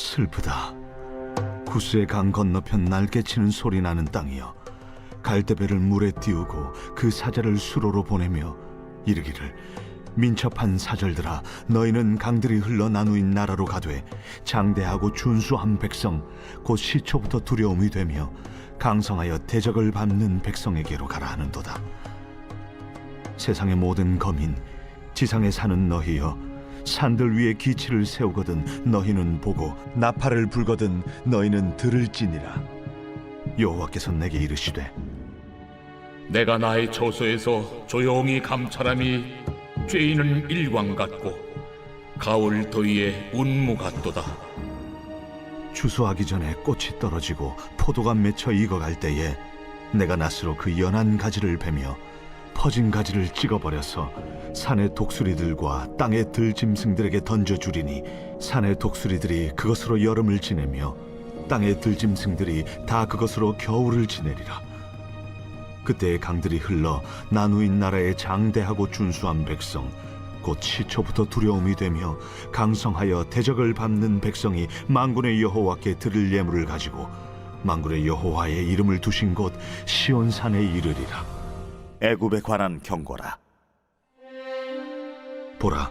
슬프다. 구스의 강 건너편 날개치는 소리 나는 땅이여, 갈대배를 물에 띄우고 그 사자를 수로로 보내며 이르기를, 민첩한 사절들아, 너희는 강들이 흘러 나누인 나라로 가되 장대하고 준수한 백성, 곧 시초부터 두려움이 되며 강성하여 대적을 밟는 백성에게로 가라 하는도다. 세상의 모든 거민, 지상에 사는 너희여, 산들 위에 기치를 세우거든 너희는 보고 나팔을 불거든 너희는 들을지니라. 여호와께서 내게 이르시되, 내가 나의 처소에서 조용히 감찰함이 죄인은 일광 같고 가을 더위에 운무 같도다. 추수하기 전에 꽃이 떨어지고 포도가 맺혀 익어갈 때에 내가 낫으로 그 연한 가지를 베며 퍼진 가지를 찍어버려서 산의 독수리들과 땅의 들짐승들에게 던져주리니, 산의 독수리들이 그것으로 여름을 지내며 땅의 들짐승들이 다 그것으로 겨울을 지내리라. 그때의 강들이 흘러 나누인 나라의 장대하고 준수한 백성, 곧 시초부터 두려움이 되며 강성하여 대적을 밟는 백성이 만군의 여호와께 드릴 예물을 가지고 만군의 여호와의 이름을 두신 곳 시온산에 이르리라. 애굽에 관한 경고라. 보라,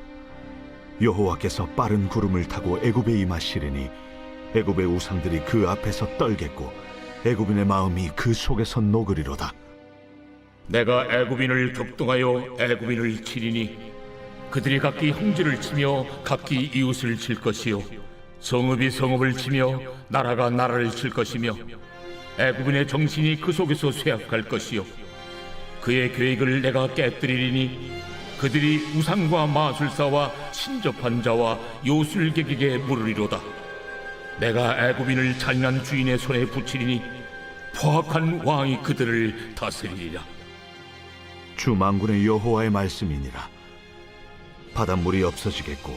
여호와께서 빠른 구름을 타고 애굽에 임하시리니 애굽의 우상들이 그 앞에서 떨겠고 애굽인의 마음이 그 속에서 녹으리로다. 내가 애굽인을 격동하여 애굽인을 치리니 그들이 각기 형제를 치며 각기 이웃을 칠 것이요, 성읍이 성읍을 치며 나라가 나라를 칠 것이며 애굽인의 정신이 그 속에서 쇠약할 것이요, 그의 계획을 내가 깨뜨리리니 그들이 우상과 마술사와 신접한 자와 요술객에게 물으리로다. 내가 애굽인을 잔인한 주인의 손에 붙이리니 포악한 왕이 그들을 다스리리라. 주 만군의 여호와의 말씀이니라. 바닷물이 없어지겠고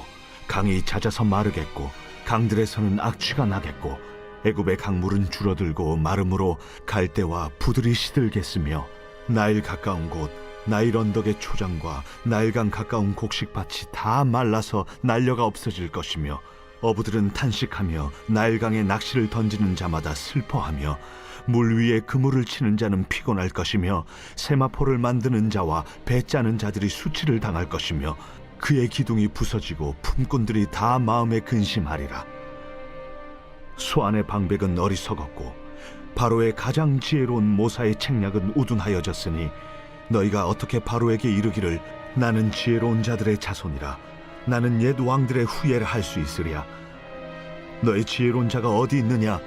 강이 잦아서 마르겠고 강들에서는 악취가 나겠고 애굽의 강물은 줄어들고 마름으로 갈대와 부들이 시들겠으며 나일 가까운 곳 나일 언덕의 초장과 나일강 가까운 곡식밭이 다 말라서 날려가 없어질 것이며 어부들은 탄식하며 나일강에 낚시를 던지는 자마다 슬퍼하며 물 위에 그물을 치는 자는 피곤할 것이며 세마포를 만드는 자와 배 짜는 자들이 수치를 당할 것이며 그의 기둥이 부서지고 품꾼들이 다 마음에 근심하리라. 소안의 방백은 어리석었고 바로의 가장 지혜로운 모사의 책략은 우둔하여졌으니 너희가 어떻게 바로에게 이르기를 나는 지혜로운 자들의 자손이라, 나는 옛 왕들의 후예를 할 수 있으랴. 너희 지혜로운 자가 어디 있느냐?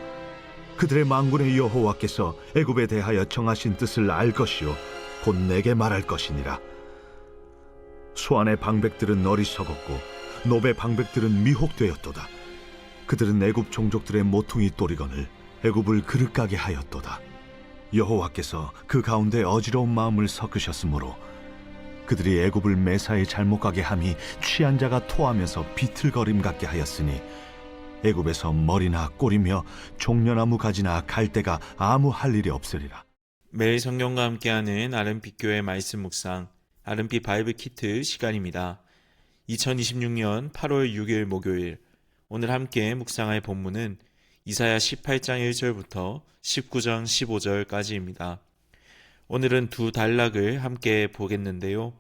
그들의 만군의 여호와께서 애굽에 대하여 정하신 뜻을 알 것이요 곧 내게 말할 것이니라. 소안의 방백들은 어리석었고 노베 방백들은 미혹되었도다. 그들은 애굽 종족들의 모퉁이 또리건을 애굽을 그릇가게 하였도다. 여호와께서 그 가운데 어지러운 마음을 섞으셨으므로 그들이 애굽을 매사에 잘못 가게 함이 취한 자가 토하면서 비틀거림 같게 하였으니 애굽에서 머리나 꼬리며 종려나무 가지나 갈대가 아무 할 일이 없으리라. 매일 성경과 함께하는 아름빛 교회 말씀 묵상, 아름빛 바이블 키트 시간입니다. 2026년 8월 6일 목요일, 오늘 함께 묵상할 본문은 이사야 18장 1절부터 19장 15절까지입니다. 오늘은 두 단락을 함께 보겠는데요.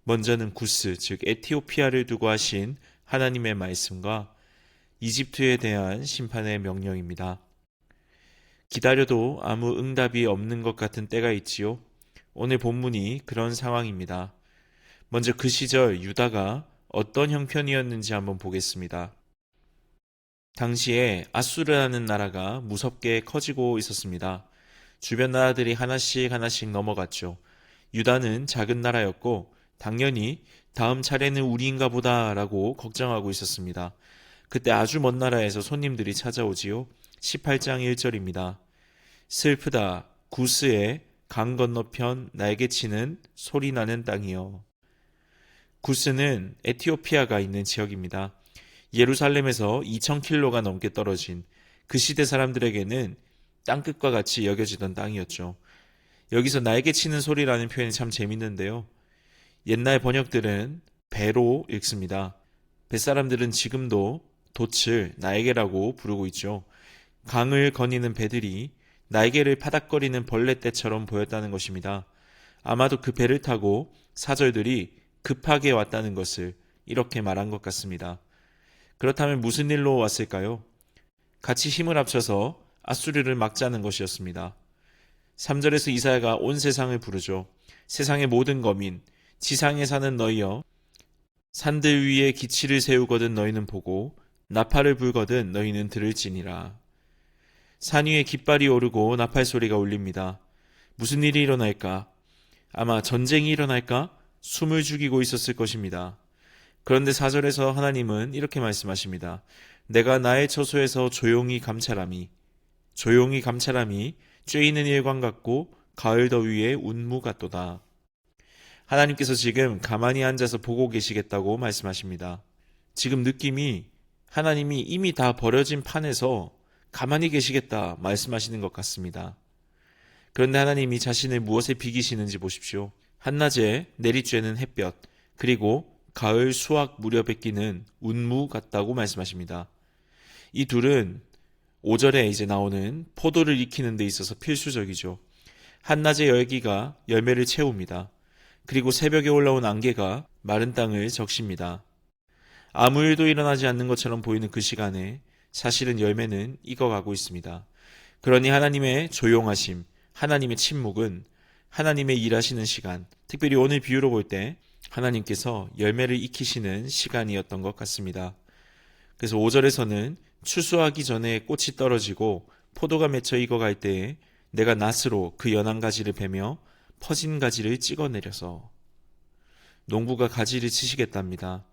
먼저는 구스, 즉 에티오피아를 두고 하신 하나님의 말씀과 이집트에 대한 심판의 명령입니다. 기다려도 아무 응답이 없는 것 같은 때가 있지요. 오늘 본문이 그런 상황입니다. 먼저 그 시절 유다가 어떤 형편이었는지 한번 보겠습니다. 당시에 아수르라는 나라가 무섭게 커지고 있었습니다. 주변 나라들이 하나씩 넘어갔죠. 유다는 작은 나라였고 당연히 다음 차례는 우리인가 보다라고 걱정하고 있었습니다. 그때 아주 먼 나라에서 손님들이 찾아오지요. 18장 1절입니다. 슬프다, 구스의 강 건너편 날개치는 소리나는 땅이여. 구스는 에티오피아가 있는 지역입니다. 예루살렘에서 2000킬로가 넘게 떨어진 그 시대 사람들에게는 땅끝과 같이 여겨지던 땅이었죠. 여기서 날개치는 소리라는 표현이 참 재밌는데요. 옛날 번역들은 배로 읽습니다. 뱃사람들은 지금도 돛을 날개라고 부르고 있죠. 강을 거니는 배들이 날개를 파닥거리는 벌레떼처럼 보였다는 것입니다. 아마도 그 배를 타고 사절들이 급하게 왔다는 것을 이렇게 말한 것 같습니다. 그렇다면 무슨 일로 왔을까요? 같이 힘을 합쳐서 아수르를 막자는 것이었습니다. 3절에서 이사야가 온 세상을 부르죠. 세상의 모든 거민, 지상에 사는 너희여, 산들 위에 기치를 세우거든 너희는 보고 나팔을 불거든 너희는 들을지니라. 산 위에 깃발이 오르고 나팔 소리가 울립니다. 무슨 일이 일어날까? 아마 전쟁이 일어날까? 숨을 죽이고 있었을 것입니다. 그런데 4절에서 하나님은 이렇게 말씀하십니다. 내가 나의 처소에서 조용히 감찰함이 쬐 있는 일광 같고 가을 더위에 운무 같도다. 하나님께서 지금 가만히 앉아서 보고 계시겠다고 말씀하십니다. 지금 느낌이 하나님이 이미 다 버려진 판에서 가만히 계시겠다 말씀하시는 것 같습니다. 그런데 하나님이 자신을 무엇에 비기시는지 보십시오. 한낮에 내리쬐는 햇볕, 그리고 가을 수확 무렵에 끼는 운무 같다고 말씀하십니다. 이 둘은 5절에 이제 나오는 포도를 익히는 데 있어서 필수적이죠. 한낮의 열기가 열매를 채웁니다. 그리고 새벽에 올라온 안개가 마른 땅을 적십니다. 아무 일도 일어나지 않는 것처럼 보이는 그 시간에 사실은 열매는 익어가고 있습니다. 그러니 하나님의 조용하심, 하나님의 침묵은 하나님의 일하시는 시간, 특별히 오늘 비유로 볼 때 하나님께서 열매를 익히시는 시간이었던 것 같습니다. 그래서 5절에서는 추수하기 전에 꽃이 떨어지고 포도가 맺혀 익어갈 때에 내가 낫으로 그 연한 가지를 베며 퍼진 가지를 찍어내려서, 농부가 가지를 치시겠답니다.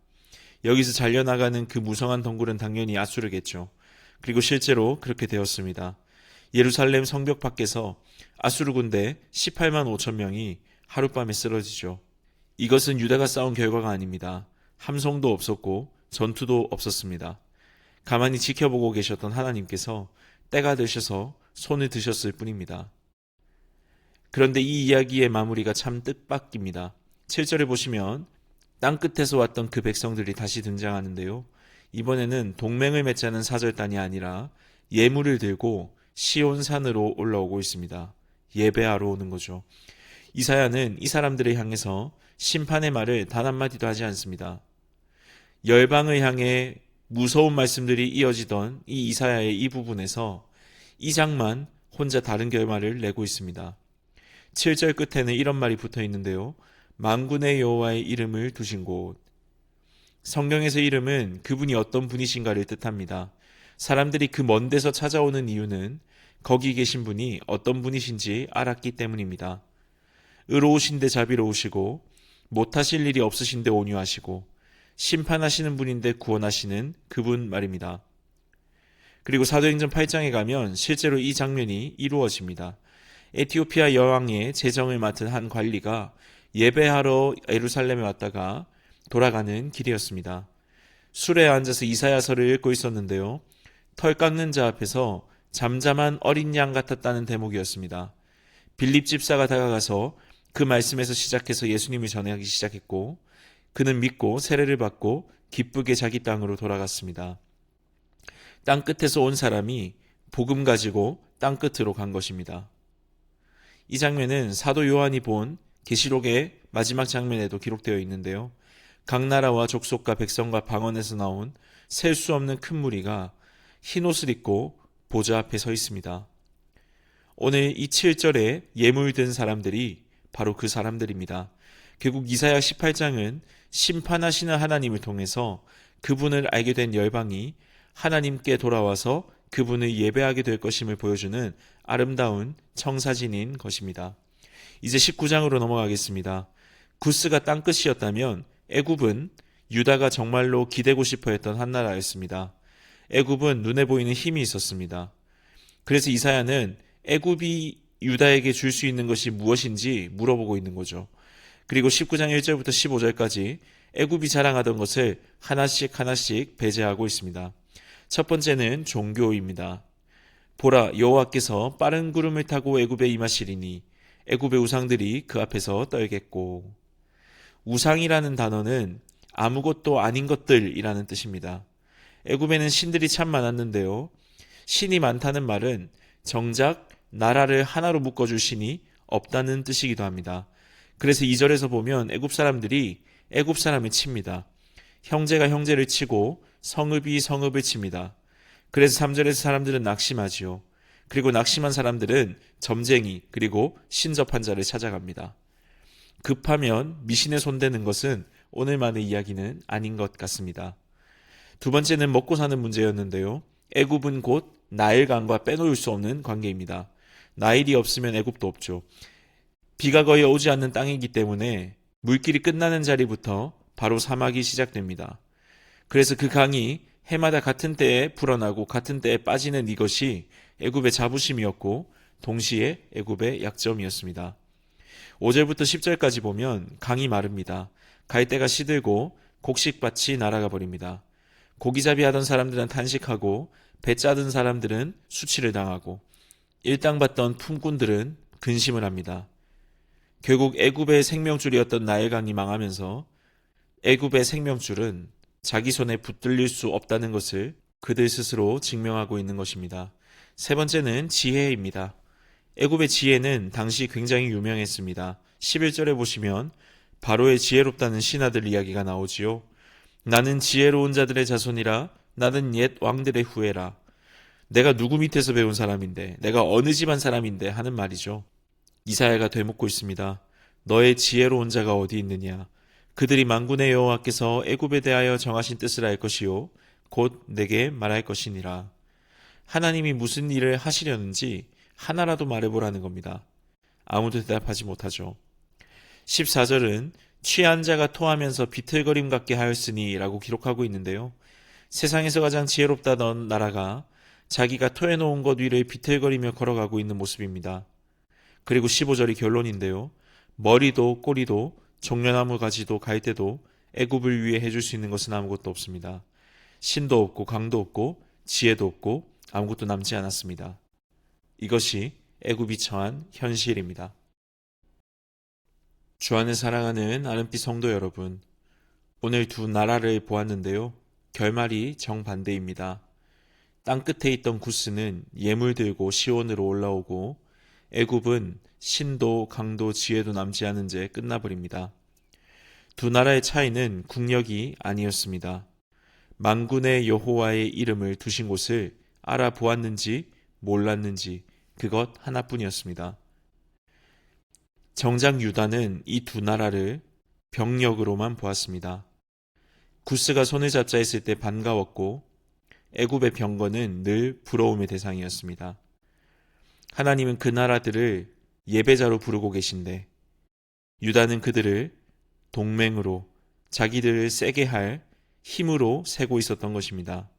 여기서 잘려나가는 그 무성한 덩굴은 당연히 아수르겠죠. 그리고 실제로 그렇게 되었습니다. 예루살렘 성벽 밖에서 아수르 군대 18만 5천 명이 하룻밤에 쓰러지죠. 이것은 유다가 싸운 결과가 아닙니다. 함성도 없었고 전투도 없었습니다. 가만히 지켜보고 계셨던 하나님께서 때가 되셔서 손을 드셨을 뿐입니다. 그런데 이 이야기의 마무리가 참 뜻밖입니다. 7절에 보시면 땅끝에서 왔던 그 백성들이 다시 등장하는데요. 이번에는 동맹을 맺자는 사절단이 아니라 예물을 들고 시온산으로 올라오고 있습니다. 예배하러 오는 거죠. 이사야는 이 사람들을 향해서 심판의 말을 단 한마디도 하지 않습니다. 열방을 향해 무서운 말씀들이 이어지던 이 이사야의 이 부분에서 이 장만 혼자 다른 결말을 내고 있습니다. 7절 끝에는 이런 말이 붙어 있는데요. 만군의 여호와의 이름을 두신 곳. 성경에서 이름은 그분이 어떤 분이신가를 뜻합니다. 사람들이 그 먼 데서 찾아오는 이유는 거기 계신 분이 어떤 분이신지 알았기 때문입니다. 의로우신데 자비로우시고 못하실 일이 없으신데 온유하시고 심판하시는 분인데 구원하시는 그분 말입니다. 그리고 사도행전 8장에 가면 실제로 이 장면이 이루어집니다. 에티오피아 여왕의 재정을 맡은 한 관리가 예배하러 예루살렘에 왔다가 돌아가는 길이었습니다. 술에 앉아서 이사야서를 읽고 있었는데요. 털 깎는 자 앞에서 잠잠한 어린 양 같았다는 대목이었습니다. 빌립 집사가 다가가서 그 말씀에서 시작해서 예수님을 전하기 시작했고 그는 믿고 세례를 받고 기쁘게 자기 땅으로 돌아갔습니다. 땅 끝에서 온 사람이 복음 가지고 땅 끝으로 간 것입니다. 이 장면은 사도 요한이 본 계시록의 마지막 장면에도 기록되어 있는데요. 각 나라와 족속과 백성과 방언에서 나온 셀 수 없는 큰 무리가 흰 옷을 입고 보좌 앞에 서 있습니다. 오늘 이 7절에 예물 든 사람들이 바로 그 사람들입니다. 결국 이사야 18장은 심판하시는 하나님을 통해서 그분을 알게 된 열방이 하나님께 돌아와서 그분을 예배하게 될 것임을 보여주는 아름다운 청사진인 것입니다. 이제 19장으로 넘어가겠습니다. 구스가 땅끝이었다면 애굽은 유다가 정말로 기대고 싶어 했던 한 나라였습니다. 애굽은 눈에 보이는 힘이 있었습니다. 그래서 이사야는 애굽이 유다에게 줄 수 있는 것이 무엇인지 물어보고 있는 거죠. 그리고 19장 1절부터 15절까지 애굽이 자랑하던 것을 하나씩 하나씩 배제하고 있습니다. 첫 번째는 종교입니다. 보라, 여호와께서 빠른 구름을 타고 애굽에 임하시리니 애굽의 우상들이 그 앞에서 떨겠고. 우상이라는 단어는 아무것도 아닌 것들이라는 뜻입니다. 애굽에는 신들이 참 많았는데요. 신이 많다는 말은 정작 나라를 하나로 묶어줄 신이 없다는 뜻이기도 합니다. 그래서 2절에서 보면 애굽 사람들이 애굽 사람을 칩니다. 형제가 형제를 치고 성읍이 성읍을 칩니다. 그래서 3절에서 사람들은 낙심하지요. 그리고 낙심한 사람들은 점쟁이 그리고 신접한 자를 찾아갑니다. 급하면 미신에 손대는 것은 오늘만의 이야기는 아닌 것 같습니다. 두 번째는 먹고 사는 문제였는데요. 애굽은 곧 나일강과 빼놓을 수 없는 관계입니다. 나일이 없으면 애굽도 없죠. 비가 거의 오지 않는 땅이기 때문에 물길이 끝나는 자리부터 바로 사막이 시작됩니다. 그래서 그 강이 해마다 같은 때에 불어나고 같은 때에 빠지는 이것이 애굽의 자부심이었고 동시에 애굽의 약점이었습니다. 5절부터 10절까지 보면 강이 마릅니다. 갈대가 시들고 곡식밭이 날아가 버립니다. 고기잡이 하던 사람들은 탄식하고 배 짜던 사람들은 수치를 당하고 일당받던 품꾼들은 근심을 합니다. 결국 애굽의 생명줄이었던 나일강이 망하면서 애굽의 생명줄은 자기 손에 붙들릴 수 없다는 것을 그들 스스로 증명하고 있는 것입니다. 세 번째는 지혜입니다. 애굽의 지혜는 당시 굉장히 유명했습니다. 11절에 보시면 바로의 지혜롭다는 신하들 이야기가 나오지요. 나는 지혜로운 자들의 자손이라 나는 옛 왕들의 후예라. 내가 누구 밑에서 배운 사람인데 내가 어느 집안 사람인데 하는 말이죠. 이사야가 되묻고 있습니다. 너의 지혜로운 자가 어디 있느냐. 그들이 만군의 여호와께서 애굽에 대하여 정하신 뜻을 알 것이요 곧 내게 말할 것이니라. 하나님이 무슨 일을 하시려는지 하나라도 말해보라는 겁니다. 아무도 대답하지 못하죠. 14절은 취한 자가 토하면서 비틀거림 같게 하였으니 라고 기록하고 있는데요. 세상에서 가장 지혜롭다던 나라가 자기가 토해놓은 것 위를 비틀거리며 걸어가고 있는 모습입니다. 그리고 15절이 결론인데요. 머리도 꼬리도 종려나무 가지도 갈대도 애굽을 위해 해줄 수 있는 것은 아무것도 없습니다. 신도 없고 강도 없고 지혜도 없고 아무것도 남지 않았습니다. 이것이 애굽이 처한 현실입니다. 주 안에 사랑하는 아름빛 성도 여러분, 오늘 두 나라를 보았는데요. 결말이 정반대입니다. 땅끝에 있던 구스는 예물 들고 시온으로 올라오고 애굽은 신도 강도 지혜도 남지 않은 채 끝나버립니다. 두 나라의 차이는 국력이 아니었습니다. 만군의 여호와의 이름을 두신 곳을 알아보았는지 몰랐는지 그것 하나뿐이었습니다. 정작 유다는 이 두 나라를 병력으로만 보았습니다. 구스가 손을 잡자 했을 때 반가웠고 애굽의 병거는 늘 부러움의 대상이었습니다. 하나님은 그 나라들을 예배자로 부르고 계신데 유다는 그들을 동맹으로 자기들을 세게 할 힘으로 세고 있었던 것입니다.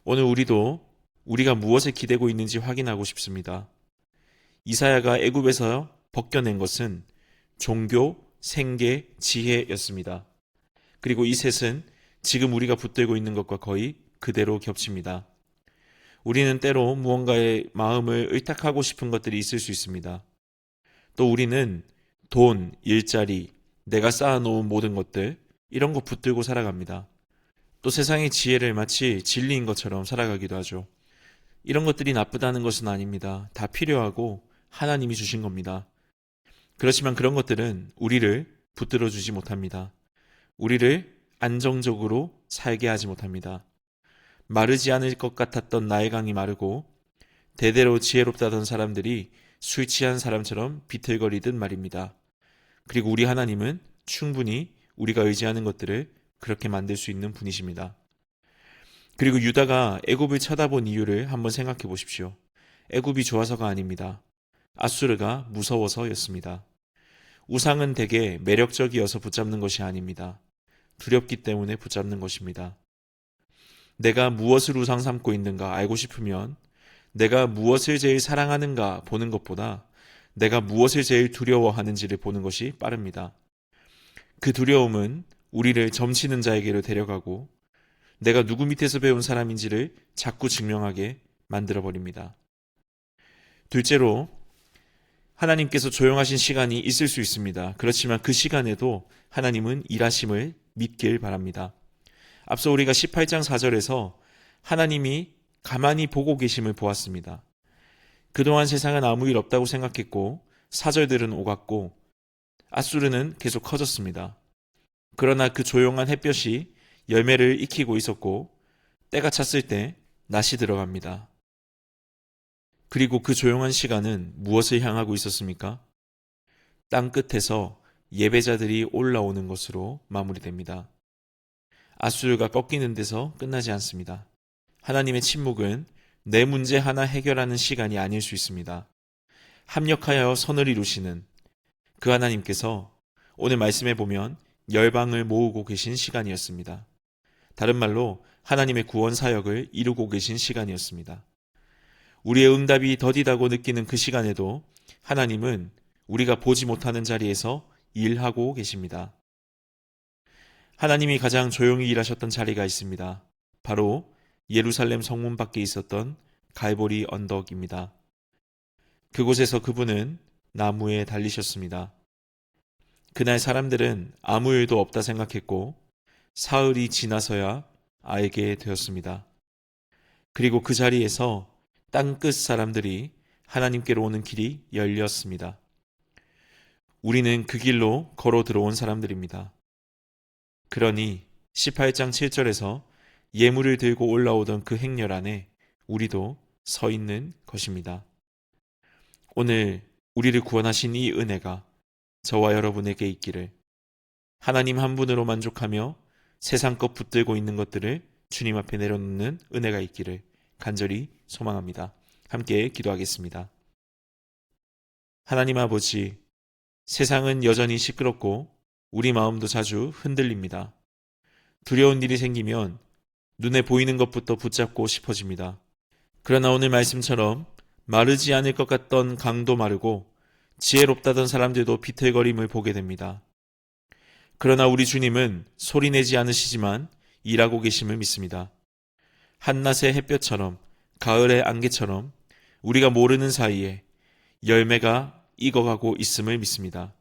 오늘 우리도 우리가 무엇에 기대고 있는지 확인하고 싶습니다. 이사야가 애굽에서 벗겨낸 것은 종교, 생계, 지혜였습니다. 그리고 이 셋은 지금 우리가 붙들고 있는 것과 거의 그대로 겹칩니다. 우리는 때로 무언가의 마음을 의탁하고 싶은 것들이 있을 수 있습니다. 또 우리는 돈, 일자리, 내가 쌓아놓은 모든 것들 이런 거 붙들고 살아갑니다. 또 세상의 지혜를 마치 진리인 것처럼 살아가기도 하죠. 이런 것들이 나쁘다는 것은 아닙니다. 다 필요하고 하나님이 주신 겁니다. 그렇지만 그런 것들은 우리를 붙들어주지 못합니다. 우리를 안정적으로 살게 하지 못합니다. 마르지 않을 것 같았던 나일강이 마르고 대대로 지혜롭다던 사람들이 술 취한 사람처럼 비틀거리듯 말입니다. 그리고 우리 하나님은 충분히 우리가 의지하는 것들을 그렇게 만들 수 있는 분이십니다. 그리고 유다가 애굽을 쳐다본 이유를 한번 생각해 보십시오. 애굽이 좋아서가 아닙니다. 아수르가 무서워서였습니다. 우상은 대개 매력적이어서 붙잡는 것이 아닙니다. 두렵기 때문에 붙잡는 것입니다. 내가 무엇을 우상 삼고 있는가 알고 싶으면 내가 무엇을 제일 사랑하는가 보는 것보다 내가 무엇을 제일 두려워하는지를 보는 것이 빠릅니다. 그 두려움은 우리를 점치는 자에게로 데려가고 내가 누구 밑에서 배운 사람인지를 자꾸 증명하게 만들어버립니다. 둘째로 하나님께서 조용하신 시간이 있을 수 있습니다. 그렇지만 그 시간에도 하나님은 일하심을 믿길 바랍니다. 앞서 우리가 18장 4절에서 하나님이 가만히 보고 계심을 보았습니다. 그동안 세상은 아무 일 없다고 생각했고 사절들은 오갔고 앗수르는 계속 커졌습니다. 그러나 그 조용한 햇볕이 열매를 익히고 있었고 때가 찼을 때 낫이 들어갑니다. 그리고 그 조용한 시간은 무엇을 향하고 있었습니까? 땅 끝에서 예배자들이 올라오는 것으로 마무리됩니다. 앗수르가 꺾이는 데서 끝나지 않습니다. 하나님의 침묵은 내 문제 하나 해결하는 시간이 아닐 수 있습니다. 합력하여 선을 이루시는 그 하나님께서 오늘 말씀에 보면 열방을 모으고 계신 시간이었습니다. 다른 말로 하나님의 구원 사역을 이루고 계신 시간이었습니다. 우리의 응답이 더디다고 느끼는 그 시간에도 하나님은 우리가 보지 못하는 자리에서 일하고 계십니다. 하나님이 가장 조용히 일하셨던 자리가 있습니다. 바로 예루살렘 성문 밖에 있었던 갈보리 언덕입니다. 그곳에서 그분은 나무에 달리셨습니다. 그날 사람들은 아무 일도 없다 생각했고 사흘이 지나서야 알게 되었습니다. 그리고 그 자리에서 땅끝 사람들이 하나님께로 오는 길이 열렸습니다. 우리는 그 길로 걸어 들어온 사람들입니다. 그러니 18장 7절에서 예물을 들고 올라오던 그 행렬 안에 우리도 서 있는 것입니다. 오늘 우리를 구원하신 이 은혜가 저와 여러분에게 있기를, 하나님 한 분으로 만족하며 세상 것 붙들고 있는 것들을 주님 앞에 내려놓는 은혜가 있기를 간절히 소망합니다. 함께 기도하겠습니다. 하나님 아버지, 세상은 여전히 시끄럽고 우리 마음도 자주 흔들립니다. 두려운 일이 생기면 눈에 보이는 것부터 붙잡고 싶어집니다. 그러나 오늘 말씀처럼 마르지 않을 것 같던 강도 마르고 지혜롭다던 사람들도 비틀거림을 보게 됩니다. 그러나 우리 주님은 소리내지 않으시지만 일하고 계심을 믿습니다. 한낮의 햇볕처럼, 가을의 안개처럼 우리가 모르는 사이에 열매가 익어가고 있음을 믿습니다.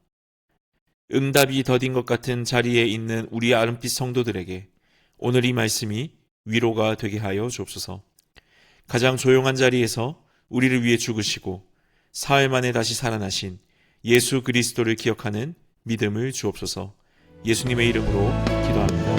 응답이 더딘 것 같은 자리에 있는 우리 아름빛 성도들에게 오늘 이 말씀이 위로가 되게 하여 주옵소서. 가장 조용한 자리에서 우리를 위해 죽으시고 사흘 만에 다시 살아나신 예수 그리스도를 기억하는 믿음을 주옵소서. 예수님의 이름으로 기도합니다.